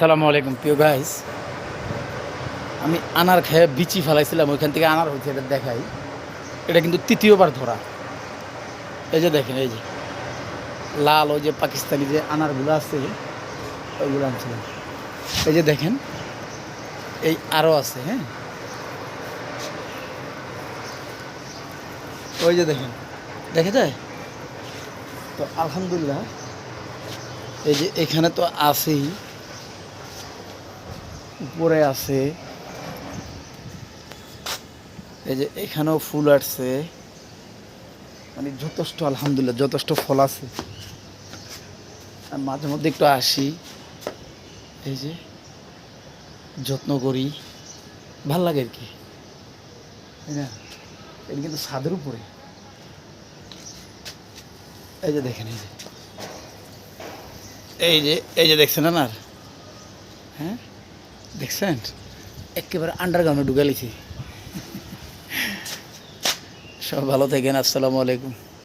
আসসালামু আলাইকুম প্রিয় গাইস। আমি আনার খেয়ে বিচি ফেলাইছিলাম, ওইখান থেকে আনার হয়েছে, এটা দেখাই। এটা কিন্তু তৃতীয়বার ধরা। এই যে দেখেন, এই যে লাল ওই যে পাকিস্তানি যে আনারগুলো আছে ওইগুলো আনছিলাম। এই যে দেখেন, এই আরও আছে। হ্যাঁ, ওই যে দেখেন, দেখা যায় তো আলহামদুলিল্লাহ। এই যে এখানে তো আছেই, উপরে আছে, এই যে এখানেও ফুল আসছে, মানে যথেষ্ট আলহামদুলিল্লাহ যথেষ্ট ফল আছে। আর মাঝে মধ্যে একটু আসি, এই যে যত্ন করি, ভাল লাগে আর কি, তাই না? এটা কিন্তু ছাদের উপরে। এই যে দেখেন, এই যে এই যে এই যে দেখছেন না? হ্যাঁ, দেখছেন, একেবারে আন্ডারগ্রাউন্ডে ঢুকে লিছি। সব ভালো থাকেন, আসসালামু আলাইকুম।